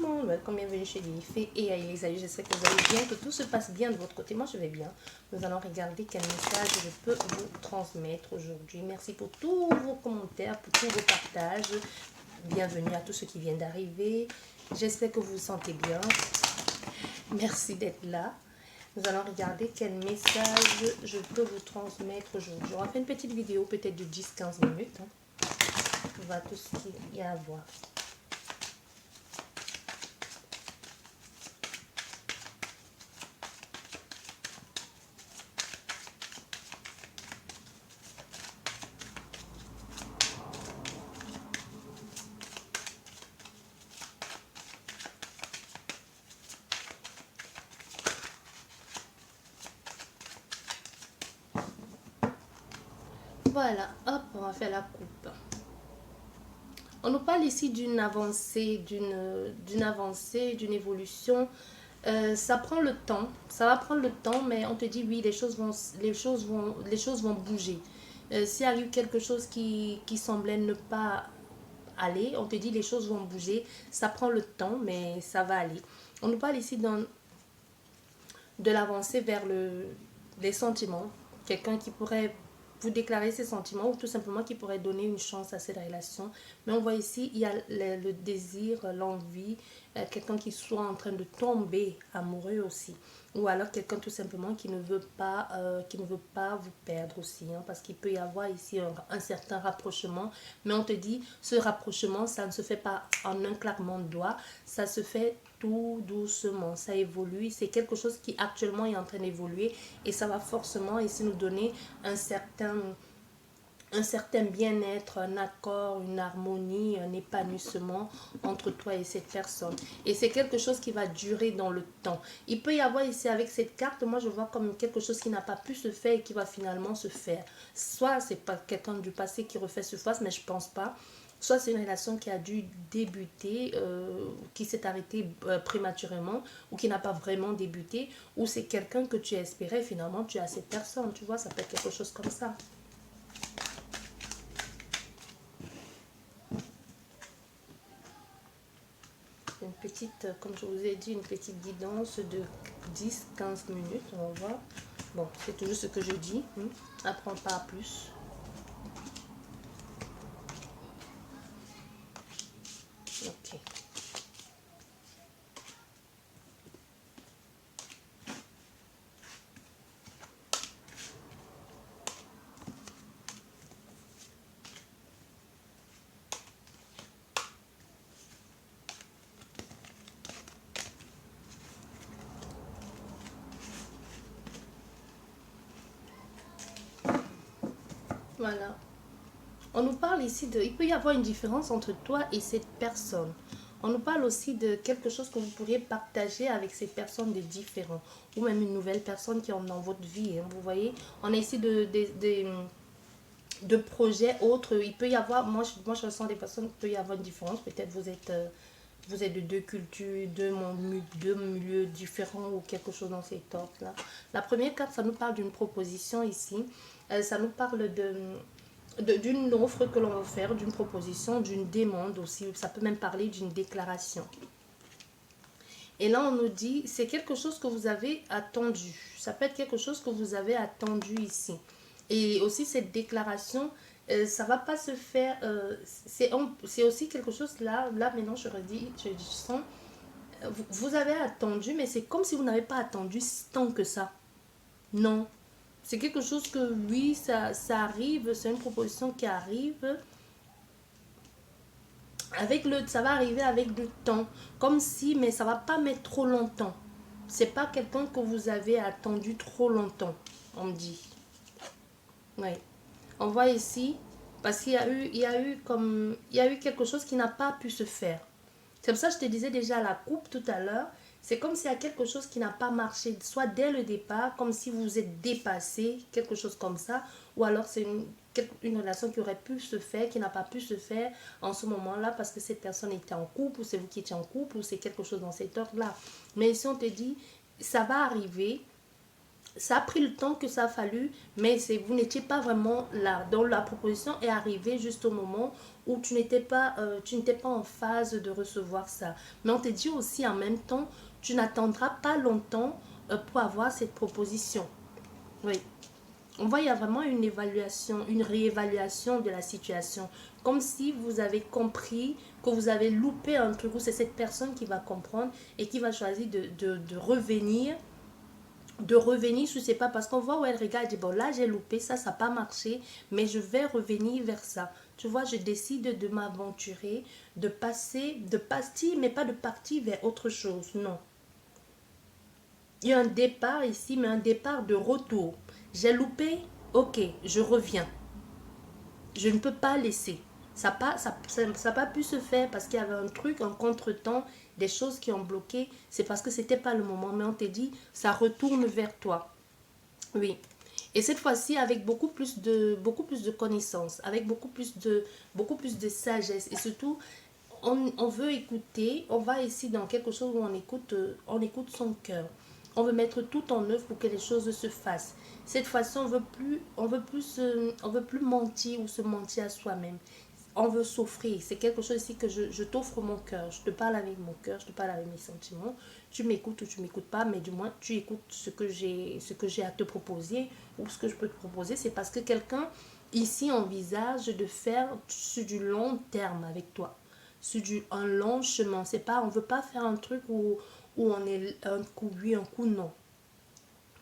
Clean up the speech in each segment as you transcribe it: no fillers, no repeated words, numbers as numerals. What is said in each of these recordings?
le monde, welcome, bienvenue chez les fées et Elisa. J'espère que vous allez bien, que tout se passe bien de votre côté. Moi, je vais bien. Nous allons regarder quel message je peux vous transmettre aujourd'hui. Merci pour tous vos commentaires, pour tous vos partages. Bienvenue à tous ceux qui viennent d'arriver. J'espère que vous vous sentez bien. Merci d'être là. Nous allons regarder quel message je peux vous transmettre aujourd'hui. On va faire une petite vidéo, peut-être de 10-15 minutes. On va tout ce qu'il y a à voir. Voilà, hop, on va faire la coupe. On nous parle ici d'une avancée, d'une évolution. Ça prend le temps, ça va prendre le temps, mais on te dit oui, les choses vont bouger. S'il y a eu quelque chose qui semblait ne pas aller, on te dit les choses vont bouger. Ça prend le temps, mais ça va aller. On nous parle ici de l'avancée vers les sentiments. Quelqu'un qui pourrait vous déclarer ses sentiments ou tout simplement qui pourrait donner une chance à cette relation. Mais on voit ici, il y a le désir, l'envie, quelqu'un qui soit en train de tomber amoureux aussi. Ou alors quelqu'un tout simplement qui ne veut pas vous perdre aussi. Hein, parce qu'il peut y avoir ici un certain rapprochement. Mais on te dit, ce rapprochement, ça ne se fait pas en un claquement de doigts. Ça se fait tout doucement, ça évolue, c'est quelque chose qui actuellement est en train d'évoluer et ça va forcément ici nous donner un certain bien-être, un accord, une harmonie, un épanouissement entre toi et cette personne. Et c'est quelque chose qui va durer dans le temps. Il peut y avoir ici avec cette carte, moi je vois comme quelque chose qui n'a pas pu se faire et qui va finalement se faire. Soit c'est pas quelqu'un du passé qui refait surface, mais je pense pas. Soit c'est une relation qui a dû débuter, qui s'est arrêtée prématurément ou qui n'a pas vraiment débuté, ou c'est quelqu'un que tu espérais, finalement tu as cette personne, tu vois, ça peut être quelque chose comme ça. Une petite, comme je vous ai dit, une petite guidance de 10-15 minutes, on va voir. Bon, c'est toujours ce que je dis, apprends pas à plus. Ok. Voilà. On nous parle ici de... Il peut y avoir une différence entre toi et cette personne. On nous parle aussi de quelque chose que vous pourriez partager avec ces personnes de différents. Ou même une nouvelle personne qui est dans votre vie. Hein, vous voyez, on est ici de projets autres. Il peut y avoir... Moi, je ressens des personnes, il peut y avoir une différence. Peut-être vous êtes de deux cultures, deux milieux différents ou quelque chose dans cet ordre-là. La première carte, ça nous parle d'une proposition ici. Ça nous parle d'une offre que l'on va faire, d'une proposition, d'une demande aussi. Ça peut même parler d'une déclaration. Et là, on nous dit, c'est quelque chose que vous avez attendu. Ça peut être quelque chose que vous avez attendu ici. Et aussi, cette déclaration, ça va pas se faire... c'est aussi quelque chose, là maintenant, je redis, je sens... Vous avez attendu, mais c'est comme si vous n'avez pas attendu tant que ça. Non. C'est quelque chose que, oui, ça arrive, c'est une proposition qui arrive. Ça va arriver avec le temps. Comme si, mais ça va pas mettre trop longtemps. C'est pas quelqu'un que vous avez attendu trop longtemps, on me dit. Oui. On voit ici, parce qu'il y a eu quelque chose qui n'a pas pu se faire. C'est pour ça que je te disais déjà la coupe tout à l'heure. C'est comme s'il y a quelque chose qui n'a pas marché, soit dès le départ, comme si vous vous êtes dépassé, quelque chose comme ça, ou alors c'est une relation qui aurait pu se faire, qui n'a pas pu se faire en ce moment-là, parce que cette personne était en couple, ou c'est vous qui étiez en couple, ou c'est quelque chose dans cet ordre-là. Mais si on te dit, ça va arriver, Ça a pris le temps que ça a fallu, mais vous n'étiez pas vraiment là. Donc la proposition est arrivée juste au moment où tu n'étais pas en phase de recevoir ça. Mais on te dit aussi en même temps, tu n'attendras pas longtemps pour avoir cette proposition. Oui. On voit, il y a vraiment une évaluation, une réévaluation de la situation. Comme si vous avez compris que vous avez loupé un truc, ou c'est cette personne qui va comprendre et qui va choisir de revenir sur ses pas, parce qu'on voit où elle regarde et dit bon là j'ai loupé ça n'a pas marché, mais je vais revenir vers ça. Tu vois, je décide de m'aventurer, de partir, mais pas de partir vers autre chose, non. Il y a un départ ici, mais un départ de retour. J'ai loupé, ok, je reviens. Je ne peux pas laisser. Ça n'a pas pu se faire parce qu'il y avait un truc, un contretemps, des choses qui ont bloqué. C'est parce que c'était pas le moment. Mais on te dit, ça retourne vers toi. Oui. Et cette fois-ci, avec beaucoup plus de connaissances, avec beaucoup plus de sagesse. Et surtout, on veut écouter, on va ici dans quelque chose où on écoute son cœur. On veut mettre tout en œuvre pour que les choses se fassent. Cette fois-ci, on veut plus mentir ou se mentir à soi-même. On veut s'offrir. C'est quelque chose ici que je t'offre mon cœur. Je te parle avec mon cœur, je te parle avec mes sentiments. Tu m'écoutes ou tu m'écoutes pas, mais du moins tu écoutes ce que j'ai à te proposer ou ce que je peux te proposer. C'est parce que quelqu'un ici envisage de faire sur du long terme avec toi, sur un long chemin. C'est pas, on veut pas faire un truc où on est un coup oui, un coup non.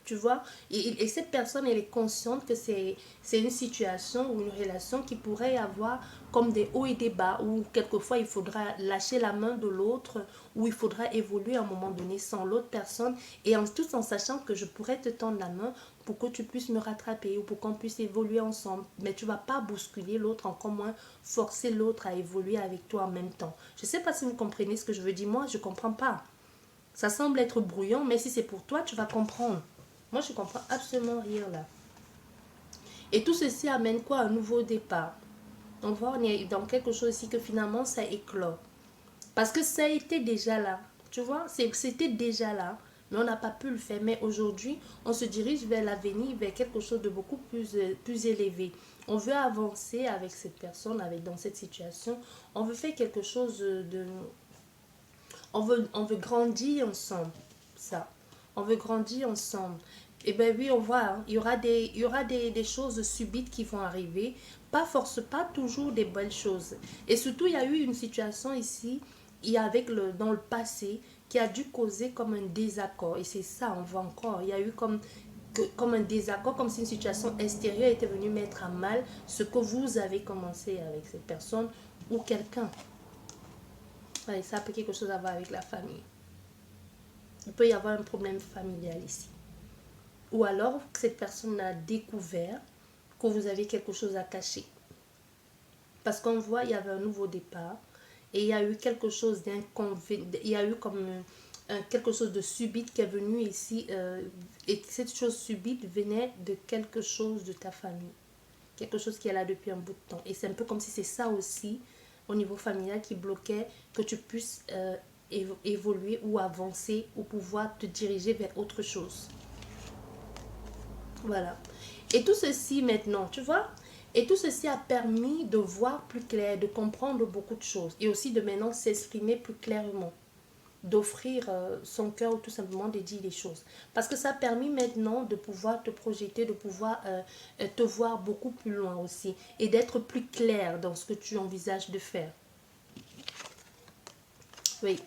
Tu vois, et cette personne, elle est consciente que c'est une situation ou une relation qui pourrait avoir comme des hauts et des bas, où quelquefois il faudra lâcher la main de l'autre, où il faudra évoluer à un moment donné sans l'autre personne, et tout en sachant que je pourrais te tendre la main pour que tu puisses me rattraper ou pour qu'on puisse évoluer ensemble. Mais tu vas pas bousculer l'autre, encore moins forcer l'autre à évoluer avec toi en même temps. Je sais pas si vous comprenez ce que je veux dire. Moi, je comprends pas. Ça semble être brouillon, mais si c'est pour toi, tu vas comprendre. Moi, je comprends absolument rien là. Et tout ceci amène quoi? Un nouveau départ. On voit, on est dans quelque chose ici que finalement, ça éclore. Parce que ça a été déjà là. Tu vois, c'était déjà là. Mais on n'a pas pu le faire. Mais aujourd'hui, on se dirige vers l'avenir, vers quelque chose de beaucoup plus élevé. On veut avancer avec cette personne, dans cette situation. On veut faire quelque chose de... On veut grandir ensemble. Ça. On veut grandir ensemble. Et bien oui, on voit, hein, il y aura des choses subites qui vont arriver. Pas toujours des belles choses. Et surtout, il y a eu une situation ici, dans le passé, qui a dû causer comme un désaccord. Et c'est ça, on voit encore. Il y a eu comme un désaccord, comme si une situation extérieure était venue mettre à mal ce que vous avez commencé avec cette personne ou quelqu'un. Ouais, ça peut quelque chose à voir avec la famille. Il peut y avoir un problème familial ici. Ou alors, cette personne a découvert que vous avez quelque chose à cacher. Parce qu'on voit, il y avait un nouveau départ et il y a eu quelque chose d'inconvénient. Il y a eu comme quelque chose de subite qui est venu ici. Et cette chose subite venait de quelque chose de ta famille. Quelque chose qui est là depuis un bout de temps. Et c'est un peu comme si c'est ça aussi, au niveau familial, qui bloquait que tu puisses évoluer ou avancer ou pouvoir te diriger vers autre chose. Voilà. Et tout ceci maintenant, tu vois, et tout ceci a permis de voir plus clair, de comprendre beaucoup de choses et aussi de maintenant s'exprimer plus clairement, d'offrir son cœur ou tout simplement de dire les choses. Parce que ça a permis maintenant de pouvoir te projeter, de pouvoir te voir beaucoup plus loin aussi et d'être plus clair dans ce que tu envisages de faire. Oui,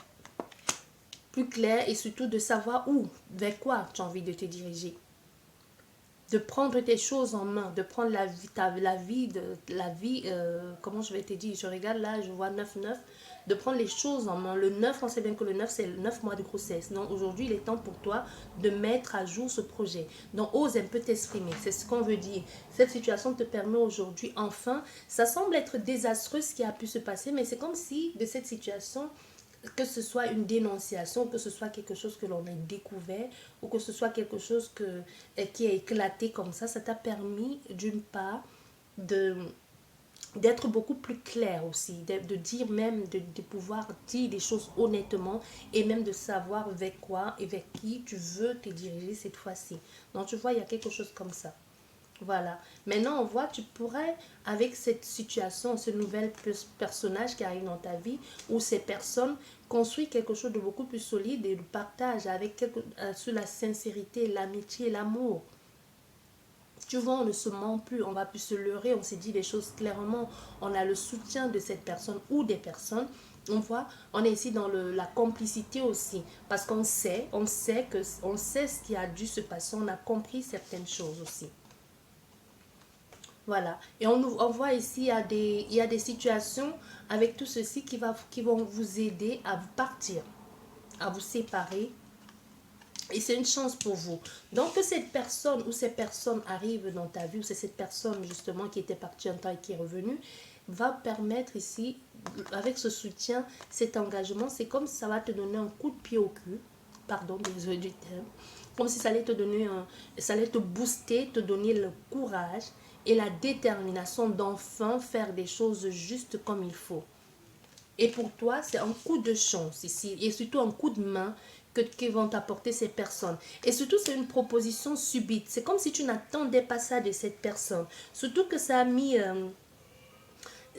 plus clair et surtout de savoir où, vers quoi tu as envie de te diriger. De prendre tes choses en main, de prendre la vie, comment je vais te dire, je regarde là, je vois 9-9, de prendre les choses en main. Le 9, on sait bien que le 9, c'est le 9 mois de grossesse. Donc aujourd'hui, il est temps pour toi de mettre à jour ce projet. Donc ose un peu t'exprimer, c'est ce qu'on veut dire. Cette situation te permet aujourd'hui, enfin, ça semble être désastreux ce qui a pu se passer, mais c'est comme si de cette situation, que ce soit une dénonciation, que ce soit quelque chose que l'on a découvert, ou que ce soit quelque chose qui a éclaté comme ça t'a permis d'une part de, d'être beaucoup plus clair aussi, de dire même, de pouvoir dire des choses honnêtement et même de savoir avec quoi et avec qui tu veux te diriger cette fois-ci. Donc tu vois, il y a quelque chose comme ça. Voilà. Maintenant, on voit, tu pourrais, avec cette situation, ce nouvel personnage qui arrive dans ta vie, ou ces personnes, construire quelque chose de beaucoup plus solide et le partage avec sur la sincérité, l'amitié, l'amour. Tu vois, on ne se ment plus, on va plus se leurrer, on s'est dit les choses clairement, on a le soutien de cette personne ou des personnes. On voit, on est ici dans la complicité aussi, parce on sait ce qui a dû se passer, on a compris certaines choses aussi. Voilà. Et on voit ici, il y a des situations avec tout ceci qui vont vous aider à vous partir, à vous séparer. Et c'est une chance pour vous. Donc que cette personne ou ces personnes arrivent dans ta vie, ou c'est cette personne justement qui était partie un temps et qui est revenue, va permettre ici, avec ce soutien, cet engagement, c'est comme si ça va te donner un coup de pied au cul. Pardon, désolé du terme. Comme si ça allait te donner ça allait te booster, te donner le courage et la détermination d'enfin faire des choses justes comme il faut. Et pour toi, c'est un coup de chance ici, et surtout un coup de main que vont t'apporter ces personnes. Et surtout, c'est une proposition subite. C'est comme si tu n'attendais pas ça de cette personne. Surtout que ça a mis...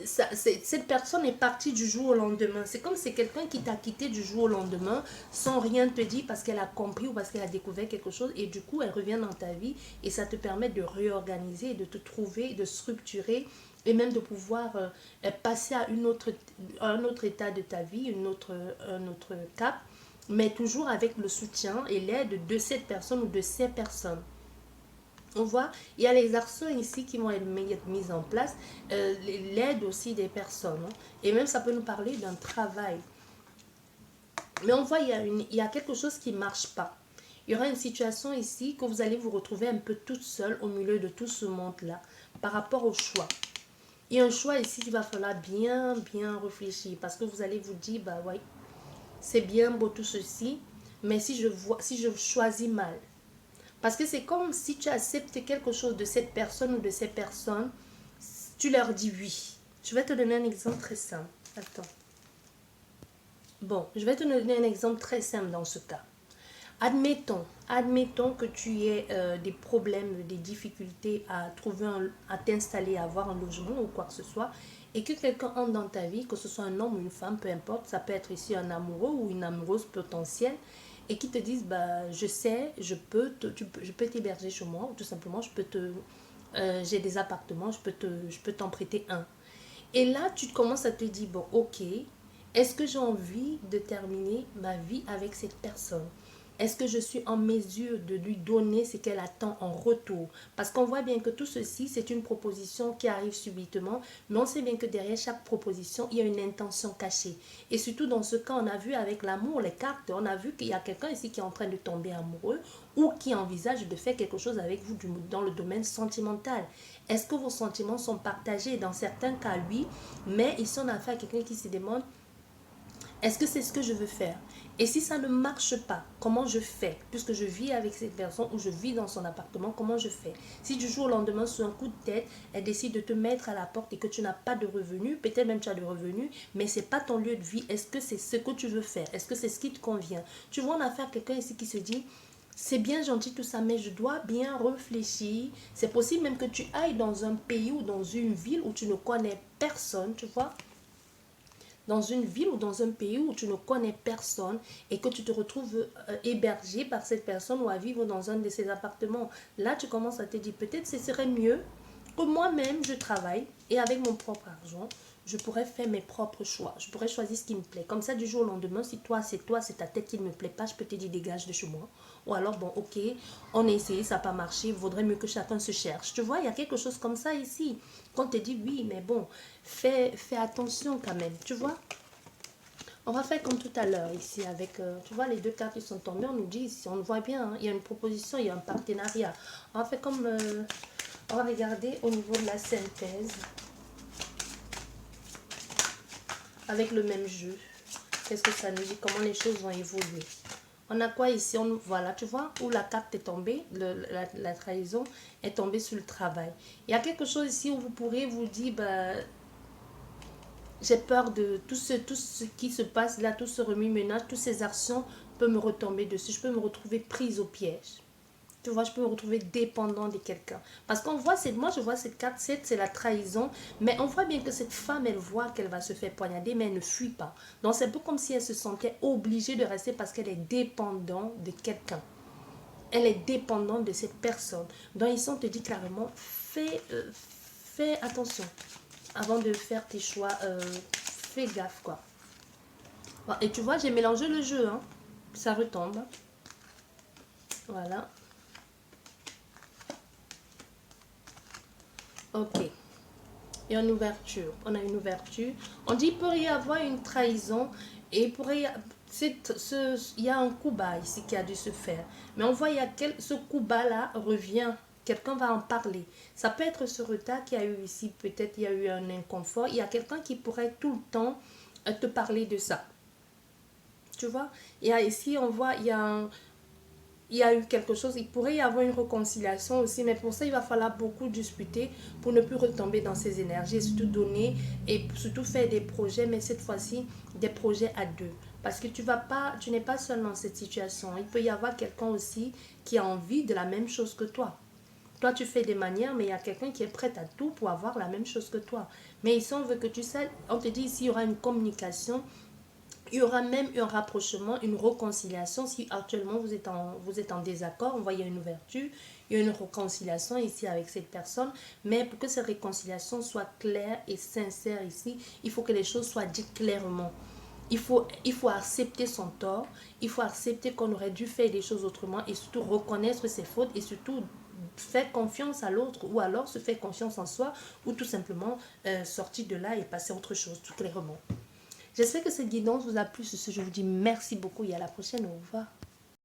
cette personne est partie du jour au lendemain. C'est comme si c'est quelqu'un qui t'a quitté du jour au lendemain sans rien te dire parce qu'elle a compris ou parce qu'elle a découvert quelque chose. Et du coup, elle revient dans ta vie et ça te permet de réorganiser, de te trouver, de structurer et même de pouvoir passer à un autre état de ta vie, un autre cap, mais toujours avec le soutien et l'aide de cette personne ou de ces personnes. On voit, il y a les actions ici qui vont être mises en place, l'aide aussi des personnes. Hein. Et même ça peut nous parler d'un travail. Mais on voit, il y a quelque chose qui ne marche pas. Il y aura une situation ici que vous allez vous retrouver un peu toute seule au milieu de tout ce monde-là par rapport au choix. Il y a un choix ici qu'il va falloir bien réfléchir parce que vous allez vous dire, bah ouais, c'est bien beau tout ceci, mais si je choisis mal, parce que c'est comme si tu acceptes quelque chose de cette personne ou de ces personnes, tu leur dis oui. Je vais te donner un exemple très simple. Attends. Bon, je vais te donner un exemple très simple dans ce cas. Admettons que tu aies des problèmes, des difficultés à trouver, à t'installer, à avoir un logement ou quoi que ce soit, et que quelqu'un entre dans ta vie, que ce soit un homme ou une femme, peu importe, ça peut être ici un amoureux ou une amoureuse potentielle, et qui te disent, bah, je sais, je peux t'héberger chez moi, ou tout simplement, j'ai des appartements, je peux t'en prêter un. Et là, tu commences à te dire, bon, ok, est-ce que j'ai envie de terminer ma vie avec cette personne? Est-ce que je suis en mesure de lui donner ce qu'elle attend en retour? Parce qu'on voit bien que tout ceci, c'est une proposition qui arrive subitement, mais on sait bien que derrière chaque proposition, il y a une intention cachée. Et surtout dans ce cas, on a vu avec l'amour, les cartes, on a vu qu'il y a quelqu'un ici qui est en train de tomber amoureux ou qui envisage de faire quelque chose avec vous dans le domaine sentimental. Est-ce que vos sentiments sont partagés? Dans certains cas, oui, mais ici, on a affaire à quelqu'un qui se demande est-ce que c'est ce que je veux faire? Et si ça ne marche pas, comment je fais? Puisque je vis avec cette personne ou je vis dans son appartement, comment je fais? Si du jour au lendemain, sur un coup de tête, elle décide de te mettre à la porte et que tu n'as pas de revenus, peut-être même tu as de revenus, mais ce n'est pas ton lieu de vie. Est-ce que c'est ce que tu veux faire? Est-ce que c'est ce qui te convient? Tu vois, on a affaire à quelqu'un ici qui se dit, c'est bien gentil tout ça, mais je dois bien réfléchir. C'est possible même que tu ailles dans un pays ou dans une ville où tu ne connais personne, tu vois, dans une ville ou dans un pays où tu ne connais personne et que tu te retrouves hébergé par cette personne ou à vivre dans un de ces appartements. Là, tu commences à te dire, peut-être ce serait mieux que moi-même, je travaille et avec mon propre argent, je pourrais faire mes propres choix. Je pourrais choisir ce qui me plaît. Comme ça, du jour au lendemain, si toi, c'est ta tête qui ne me plaît pas, je peux te dire dégage de chez moi. Ou alors, bon, ok, on a essayé, ça n'a pas marché, vaudrait mieux que chacun se cherche. Tu vois, il y a quelque chose comme ça ici. Quand on te dit oui, mais bon, fais attention quand même, tu vois. On va faire comme tout à l'heure ici avec, tu vois, les deux cartes qui sont tombées, on nous dit ici, on le voit bien, hein, il y a une proposition, il y a un partenariat. On va faire comme, on va regarder au niveau de la synthèse avec le même jeu. Qu'est-ce que ça nous dit? Comment les choses vont évoluer? On a quoi ici? Voilà, tu vois, où la carte est tombée, la trahison est tombée sur le travail. Il y a quelque chose ici où vous pourrez vous dire, bah, j'ai peur de tout ce qui se passe là, tout ce remue-ménage, toutes ces actions peuvent me retomber dessus. Je peux me retrouver prise au piège. Tu vois, je peux me retrouver dépendant de quelqu'un. Parce qu'on voit, moi je vois cette carte 7, c'est la trahison. Mais on voit bien que cette femme, elle voit qu'elle va se faire poignarder, mais elle ne fuit pas. Donc c'est un peu comme si elle se sentait obligée de rester parce qu'elle est dépendante de quelqu'un. Elle est dépendante de cette personne. Donc ici, on te dit clairement, fais attention. Avant de faire tes choix, fais gaffe, quoi. Bon, et tu vois, j'ai mélangé le jeu, hein. Ça retombe. Voilà. Ok. Et en ouverture, on a une ouverture. On dit qu'il pourrait y avoir une trahison et il y a un coup bas ici qui a dû se faire. Mais on voit ce coup bas là revient. Quelqu'un va en parler. Ça peut être ce retard qu'il y a eu ici. Peut-être il y a eu un inconfort. Il y a quelqu'un qui pourrait tout le temps te parler de ça. Tu vois, ici, on voit, il y a eu quelque chose, il pourrait y avoir une réconciliation aussi, mais pour ça, il va falloir beaucoup discuter pour ne plus retomber dans ces énergies et surtout donner et surtout faire des projets, mais cette fois-ci, des projets à deux. Parce que tu n'es pas seul dans cette situation. Il peut y avoir quelqu'un aussi qui a envie de la même chose que toi. Toi, tu fais des manières, mais il y a quelqu'un qui est prêt à tout pour avoir la même chose que toi. Mais ici, on veut que tu sais, on te dit ici, il y aura une communication, il y aura même un rapprochement, une réconciliation. Si actuellement vous êtes en désaccord, on voit il y a une ouverture, il y a une réconciliation ici avec cette personne. Mais pour que cette réconciliation soit claire et sincère ici, il faut que les choses soient dites clairement. Il faut accepter son tort, il faut accepter qu'on aurait dû faire des choses autrement et surtout reconnaître ses fautes et surtout faire confiance à l'autre ou alors se faire confiance en soi ou tout simplement sortir de là et passer à autre chose tout clairement. J'espère que cette guidance vous a plu. Je vous dis merci beaucoup et à la prochaine. Au revoir.